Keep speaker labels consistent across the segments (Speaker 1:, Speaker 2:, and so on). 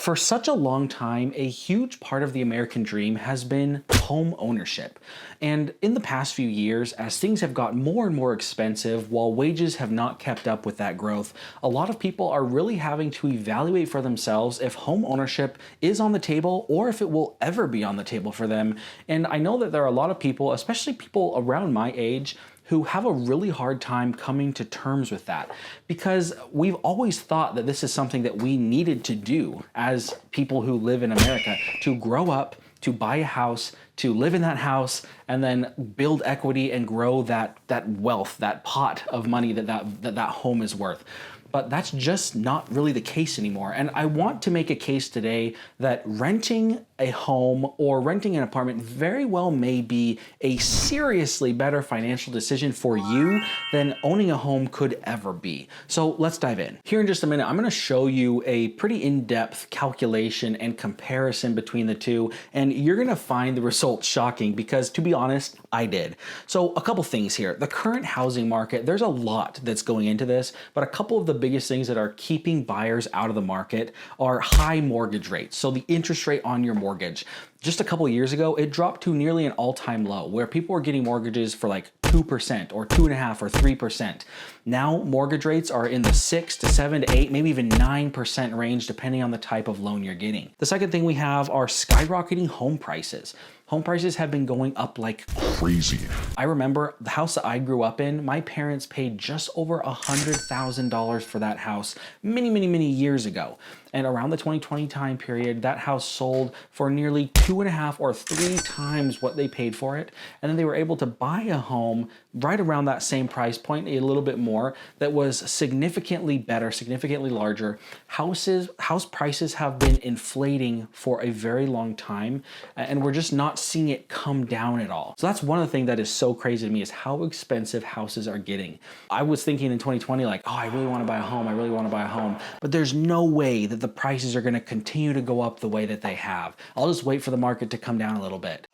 Speaker 1: For such a long time, a huge part of the American dream has been home ownership. And in the past few years, as things have gotten more and more expensive while wages have not kept up with that growth, a lot of people are really having to evaluate for themselves if home ownership is on the table or if it will ever be on the table for them. And I know that there are a lot of people, especially people around my age, who have a really hard time coming to terms with that because we've always thought that this is something that we needed to do as people who live in America, to grow up, to buy a house, to live in that house, and then build equity and grow that wealth, that pot of money that home is worth. But that's just not really the case anymore. And I want to make a case today that renting a home or renting an apartment very well may be a seriously better financial decision for you than owning a home could ever be. So let's dive in. Here in just a minute, I'm gonna show you a pretty in-depth calculation and comparison between the two, and you're gonna find the results shocking because, to be honest, I did. So a couple things here. The current housing market, there's a lot that's going into this, but a couple of the biggest things that are keeping buyers out of the market are high mortgage rates. So the interest rate on your mortgage. Just a couple of years ago, it dropped to nearly an all-time low where people were getting mortgages for like 2% or 2.5% or 3%. Now mortgage rates are in the 6 to 7 to 8, maybe even 9% range, depending on the type of loan you're getting. The second thing we have are skyrocketing home prices. Home prices have been going up like crazy. I remember the house that I grew up in, my parents paid just over $100,000 for that house many years ago. And around the 2020 time period, that house sold for nearly 2.5 or 3 times what they paid for it. And then they were able to buy a home right around that same price point, a little bit more, that was significantly better, significantly larger. House prices have been inflating for a very long time, and we're just not seeing it come down at all. So that's one of the things that is so crazy to me, is how expensive houses are getting. I was thinking in 2020, like, oh, I really want to buy a home. I really want to buy a home. But there's no way that the prices are going to continue to go up the way that they have. I'll just wait for the market to come down a little bit.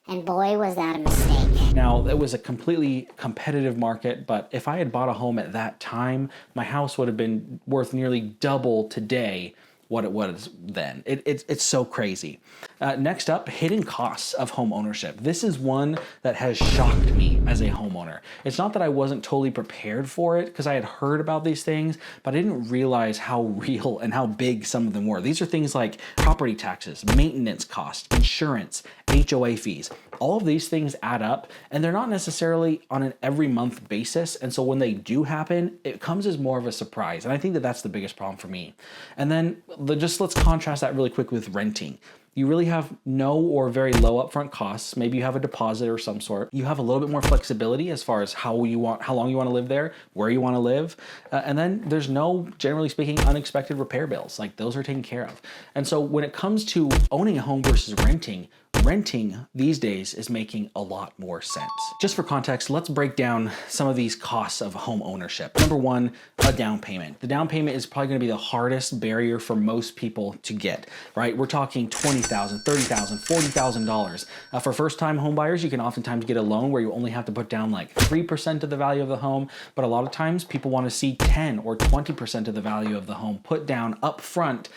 Speaker 2: And boy, was that a mistake.
Speaker 1: Now, it was a completely competitive market, but if I had bought a home at that time, my house would have been worth nearly double today what it was then. It's so crazy. Next up, hidden costs of home ownership. This is one that has shocked me as a homeowner. It's not that I wasn't totally prepared for it because I had heard about these things, but I didn't realize how real and how big some of them were. These are things like property taxes, maintenance costs, insurance, HOA fees. All of these things add up, and they're not necessarily on an every month basis. And so when they do happen, it comes as more of a surprise. And I think that that's the biggest problem for me. And then let's contrast that really quick with renting. You really have no or very low upfront costs. Maybe you have a deposit or some sort. You have a little bit more flexibility as far as how long you want to live there, where you want to live. And then there's no, generally speaking, unexpected repair bills. Like, those are taken care of. And so when it comes to owning a home versus renting these days is making a lot more sense. Just for context, let's break down some of these costs of home ownership. Number one, a down payment. The down payment is probably going to be the hardest barrier for most people to get, right? We're talking $20,000, $30,000, $40,000. For first-time home buyers, you can oftentimes get a loan where you only have to put down like 3% of the value of the home, but a lot of times people want to see 10 or 20% of the value of the home put down up front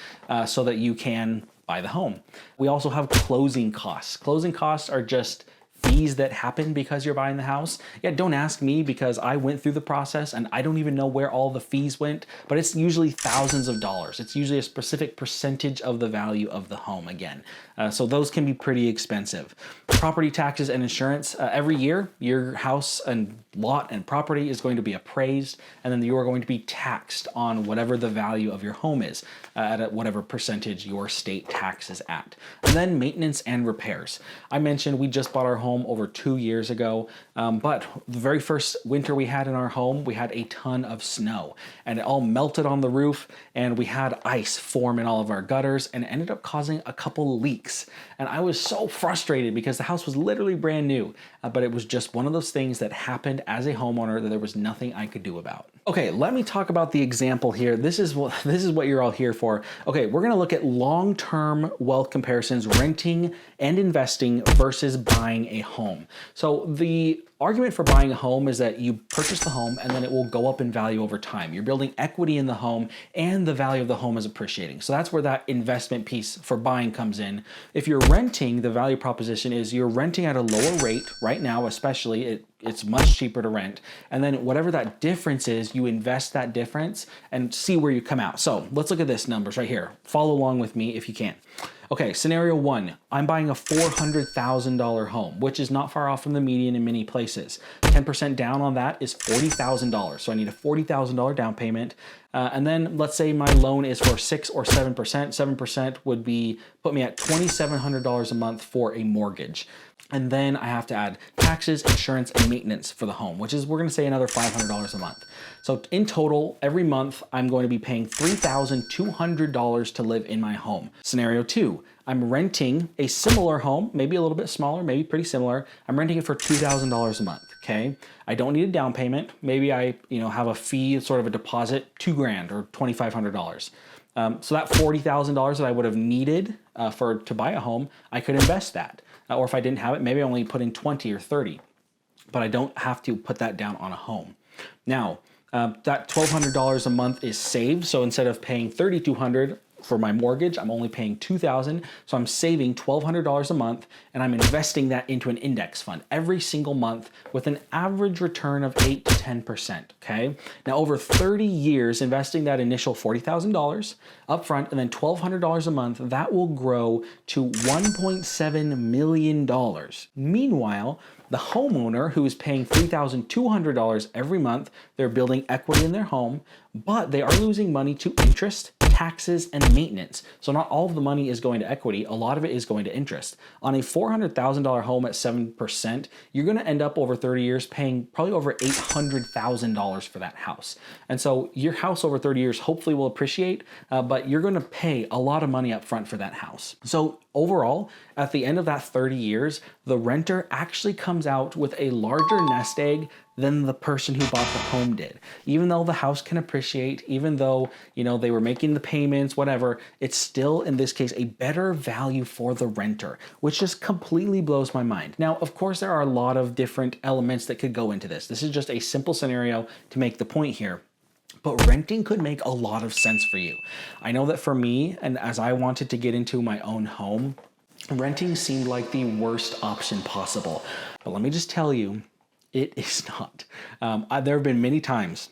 Speaker 1: so that you can buy the home. We also have closing costs. Closing costs are just fees that happen because you're buying the house. Yeah, don't ask me because I went through the process and I don't even know where all the fees went, but it's usually thousands of dollars. It's usually a specific percentage of the value of the home again. So those can be pretty expensive. Property taxes and insurance. Every year, your house and lot and property is going to be appraised, and then you are going to be taxed on whatever the value of your home is at whatever percentage your state tax is at. And then maintenance and repairs. I mentioned we just bought our home over 2 years ago, but the very first winter we had in our home, we had a ton of snow, and it all melted on the roof, and we had ice form in all of our gutters, and it ended up causing a couple leaks. And I was so frustrated because the house was literally brand new, but it was just one of those things that happened as a homeowner that there was nothing I could do about. Okay, let me talk about the example here. This is what you're all here for. Okay, we're gonna look at long-term wealth comparisons, renting and investing versus buying a home. So the argument for buying a home is that you purchase the home and then it will go up in value over time. You're building equity in the home and the value of the home is appreciating. So that's where that investment piece for buying comes in. If you're renting, the value proposition is you're renting at a lower rate right now, especially it's much cheaper to rent. And then whatever that difference is, you invest that difference and see where you come out. So let's look at this numbers right here. Follow along with me if you can. Okay, scenario one, I'm buying a $400,000 home, which is not far off from the median in many places. 10% down on that is $40,000. So I need a $40,000 down payment. And then let's say my loan is for 6 or 7%. 7% would put me at $2,700 a month for a mortgage. And then I have to add taxes, insurance, and maintenance for the home, which is, we're gonna say, another $500 a month. So in total, every month, I'm going to be paying $3,200 to live in my home. Scenario two, I'm renting a similar home, maybe a little bit smaller, maybe pretty similar. I'm renting it for $2,000 a month, okay? I don't need a down payment. Maybe I have a fee, sort of a deposit, $2,000 or $2,500. So that $40,000 that I would have needed to buy a home, I could invest that. Or if I didn't have it, maybe I only put in 20 or 30, but I don't have to put that down on a home. Now, that $1,200 a month is saved. So instead of paying $3,200 for my mortgage, I'm only paying $2,000. So I'm saving $1,200 a month and I'm investing that into an index fund every single month with an average return of 8 to 10%, okay? Now over 30 years, investing that initial $40,000 upfront and then $1,200 a month, that will grow to $1.7 million. Meanwhile, the homeowner who is paying $3,200 every month, they're building equity in their home, but they are losing money to interest, taxes, and maintenance. So not all of the money is going to equity. A lot of it is going to interest. On a $400,000 home at 7%, you're going to end up over 30 years paying probably over $800,000 for that house. And so your house over 30 years hopefully will appreciate, but you're going to pay a lot of money up front for that house. So overall, at the end of that 30 years, the renter actually comes out with a larger nest egg than the person who bought the home did. Even though the house can appreciate, even though, they were making the payments, whatever, it's still, in this case, a better value for the renter, which just completely blows my mind. Now, of course, there are a lot of different elements that could go into this. This is just a simple scenario to make the point here. But renting could make a lot of sense for you. I know that for me, and as I wanted to get into my own home, renting seemed like the worst option possible. But let me just tell you, it is not. There have been many times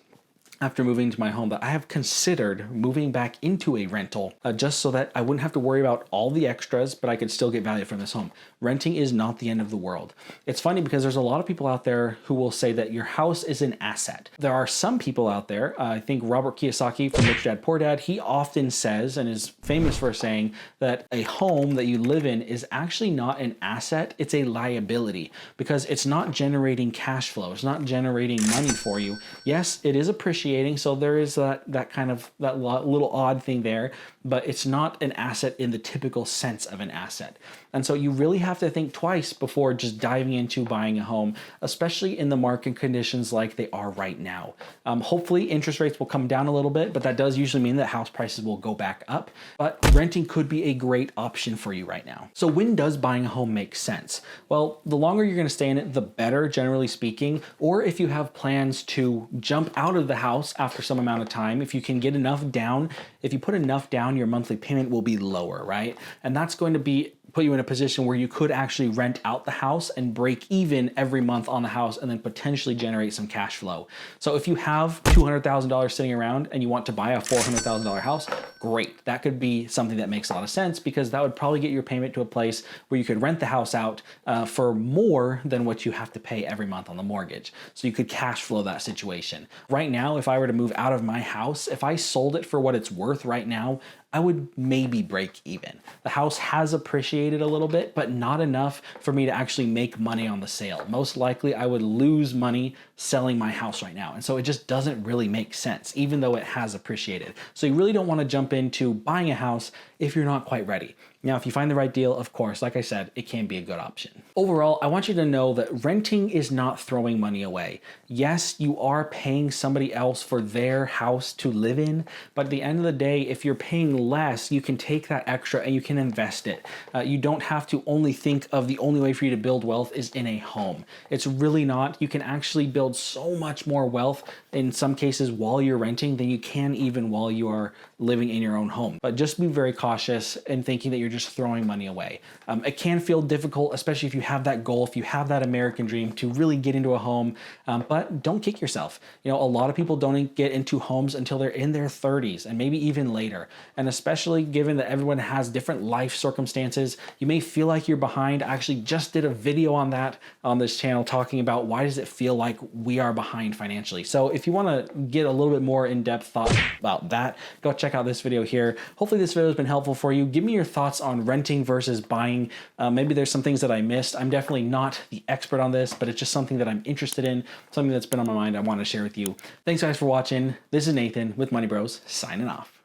Speaker 1: after moving to my home that I have considered moving back into a rental just so that I wouldn't have to worry about all the extras, but I could still get value from this home. Renting is not the end of the world. It's funny because there's a lot of people out there who will say that your house is an asset. There are some people out there, I think Robert Kiyosaki from Rich Dad Poor Dad, he often says and is famous for saying that a home that you live in is actually not an asset, it's a liability because it's not generating cash flow, it's not generating money for you. Yes, it is appreciating, so there is that little odd thing there, but it's not an asset in the typical sense of an asset. And so you really have to think twice before just diving into buying a home, especially in the market conditions like they are right now. Hopefully interest rates will come down a little bit, but that does usually mean that house prices will go back up. But renting could be a great option for you right now. So when does buying a home make sense? Well, the longer you're going to stay in it, the better, generally speaking. Or if you have plans to jump out of the house after some amount of time, if you can get enough down, if you put enough down, your monthly payment will be lower, right? And that's going to put you in a position where you could actually rent out the house and break even every month on the house and then potentially generate some cash flow. So if you have $200,000 sitting around and you want to buy a $400,000 house, great. That could be something that makes a lot of sense because that would probably get your payment to a place where you could rent the house out for more than what you have to pay every month on the mortgage. So you could cash flow that situation. Right now, if I were to move out of my house, if I sold it for what it's worth right now, I would maybe break even. The house has appreciated a little bit, but not enough for me to actually make money on the sale. Most likely I would lose money selling my house right now. And so it just doesn't really make sense, even though it has appreciated. So you really don't want to jump into buying a house if you're not quite ready. Now, if you find the right deal, of course, like I said, it can be a good option. Overall, I want you to know that renting is not throwing money away. Yes, you are paying somebody else for their house to live in, but at the end of the day, if you're paying less, you can take that extra and you can invest it. You don't have to only think of the only way for you to build wealth is in a home. It's really not. You can actually build so much more wealth in some cases while you're renting than you can even while you are living in your own home. But just be very cautious in thinking that you're just throwing money away. It can feel difficult, especially if you have that goal, if you have that American dream to really get into a home, but don't kick yourself. You know, a lot of people don't get into homes until they're in their 30s and maybe even later. And especially given that everyone has different life circumstances, you may feel like you're behind. I actually just did a video on that on this channel talking about why does it feel like we are behind financially. So if you want to get a little bit more in-depth thought about that, go check out this video here. Hopefully this video has been helpful for you. Give me your thoughts on renting versus buying. Maybe there's some things that I missed. I'm definitely not the expert on this, but it's just something that I'm interested in, something that's been on my mind I want to share with you. Thanks guys for watching. This is Nathan with Money Bros signing off.